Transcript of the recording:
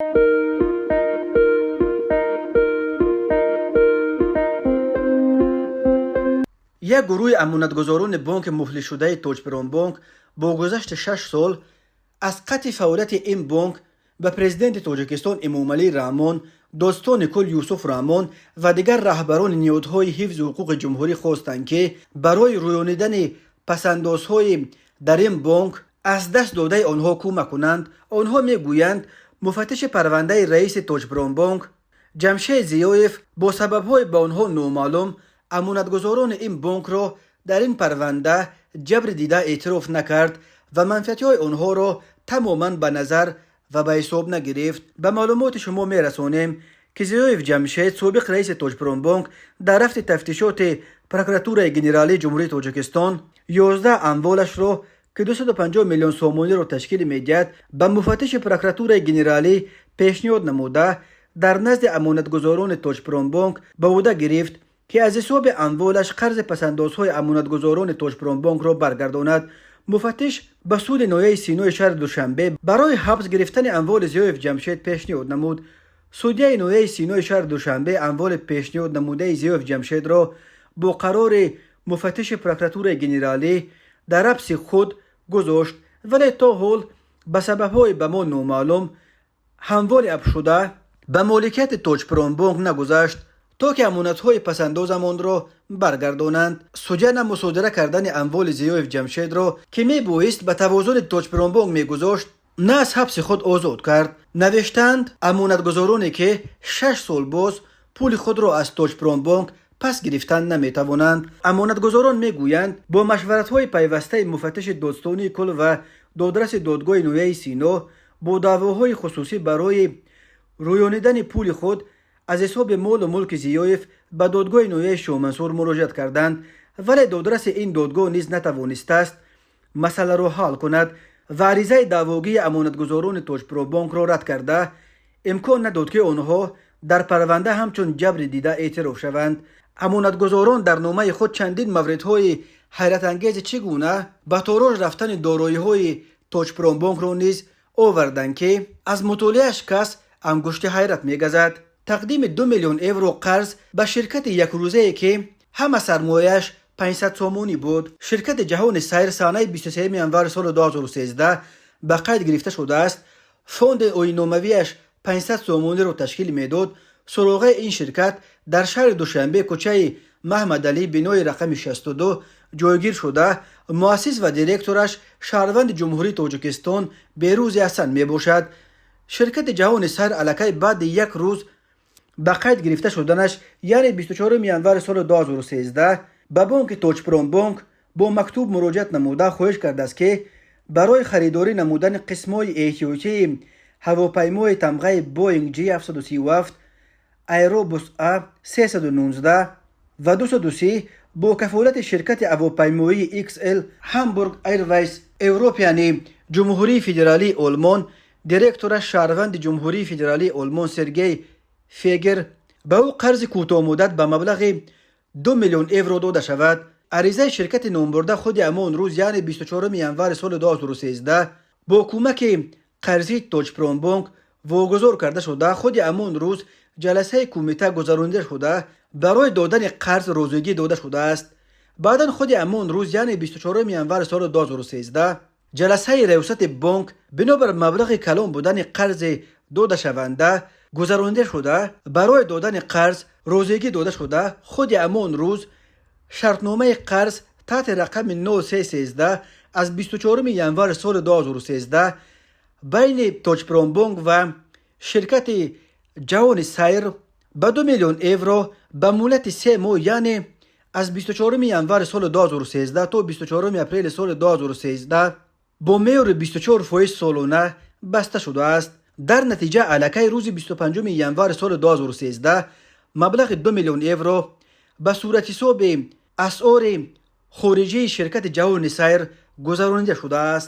یک گروه امانتگزاران بانک مفلس شده توجپران بانک با گذشت 6 سال از قطع فعالیت این بانک به پرزیدنت تاجیکستان امامعلی رحمان، داستان کل یوسف رحمان و دیگر رهبران نهادهای حفظ حقوق جمهوری خواستند که برای رویانیدن پسندازهای در این بانک از دست داده آنها کمک کنند. آنها میگویند مفتش پرونده رئیس توجپران بانک جمشید زیایف با سببهای به آنها نامعلوم امانتگزاران این بانک را در این پرونده جبر دیده اعتراف نکرد و منفعت‌های آنها را تماما به نظر و به حساب نگرفت. به معلومات شما میرسانیم که زیایف جمشید سابق رئیس توجپران بانک در رفت تفتیشات پروکراتور گنرالی جمهوری تاجیکستان 11 اموالش را که 250 میلیون سومانی را تشکیل میدهد به مفتش پروکراتور گنرالی پیشنهاد نموده در نزد امانتگزاران توجپران بانک به عهده گرفت که از حساب اموالش قرض پسندازهای امانتگزاران توجپران بانک را برگرداند. مفتش به سود ناحیه سینوی شهر دوشنبه برای حبس گرفتن اموال زیایف جمشید پیشنهاد نمود. سودیه ناحیه سینوی شهر دوشنبه اموال پیشنهاد نموده زیایف جمشید را با قرار مفتش پروکراتور گنرالی در حبس خود گذاشت، ولی تا حال به سببهای به ما نامعلوم هموال اب شده به مالکیت توجپران بانک نگذشت تا که امانت‌های پسندازمان را برگردانند. سجن مصادره کردن اموال زیایف جمشید را که میبایست به توازن توجپران بانک میگذاشت نه از حبس خود آزاد کرد. نوشتند امانتگزارانی که 6 سال باز پول خود را از توجپران بانک پس گرفتن نمیتوانند. امانتگزاران میگویند با مشورت‌های پیوسته مفتش دادستانی کل و دادرس دادگاه ناحیه سینا با دعواهای خصوصی برای رویانیدن پول خود از حساب مال و ملک زیایف به دادگاه ناحیه شاهمنصور مراجعت کردند، ولی دادرس این دادگاه نیز نتوانسته است مسئله را حل کند و عریضه دعواگی امانتگزاران توجپران بانک را رد کرده امکان نداد که آنها در پرونده همچون جبر دیده اعتراف شوند. امانتگزاران در نامه خود چندین موردهای حیرت انگیز چگونه به تاراج رفتن دارایی‌های توجپران بانک را نیز آوردند که از مطالعه‌اش کس انگشت حیرت می‌گزد. تقدیم 2 میلیون یورو قرض به شرکت یک روزه که همه سرمایه‌اش 500 سومانی بود. شرکت جهان سیر سانه 23 انور سال 2013 به قید گرفته شده است. فوند اوینومویش 500 سومانی را تشکیل میداد. سراغ این شرکت در شهر دوشنبه کوچه محمد علی بنای رقم 62 جایگیر شده. مؤسس و دیرکتورش شهروند جمهوری تاجیکستان بهروز حسن می باشد. شرکت جهان سیر الکی بعد یک روز به قید گرفته شدنش یعنی 24 انور سال 2013 به بانک توجپران بانک با مکتوب مراجعت نموده خواهش کرده است که برای خریداری نمودن قسم‌های احتیاطی هواپیمای تمغه بوینگ جی 737 ایروبوس ا 319 و 203 با کفالت شرکت هواپیمایی ایکس ال هامبورگ ایرویز اروپیانی جمهوری فدرالی آلمان دیرکتورش شهروند جمهوری فدرالی آلمان سرگئی فیگر به او قرض کوتاه مدت به مبلغ 2 میلیون یورو داده شود. عریضه شرکت نامبرده خود همان روز یعنی 24 انور سال 2013 با کمک قرضی توجپران بانک واگذار کرده شده. خود همان روز جلسه کمیته گذرانده شده برای دادن قرض روزگی داده شده است. بعدا خود همان روز یعنی 24 انور سال 2013 جلسه ریاست بانک بنابر مبلغ کلان بودن قرض داده شونده گذرانده شده برای دادن قرض روزگی داده شده. خود همان روز شرطنامه قرض تحت رقم 9313 از 24 انور سال 2013 بین توجپران بانک و شرکت جهان سیر به 2 میلیون یورو به مدت 3 ماه یعنی از 24 انور سال 2013 تا 24 اپریل سال 2013 با میار 24% سالانه بسته شده است. در نتیجه الکی روز 25 انور سال 2013 مبلغ 2 میلیون یورو به صورت حساب اسعار خارجی شرکت جهان سیر گذرانده شده است.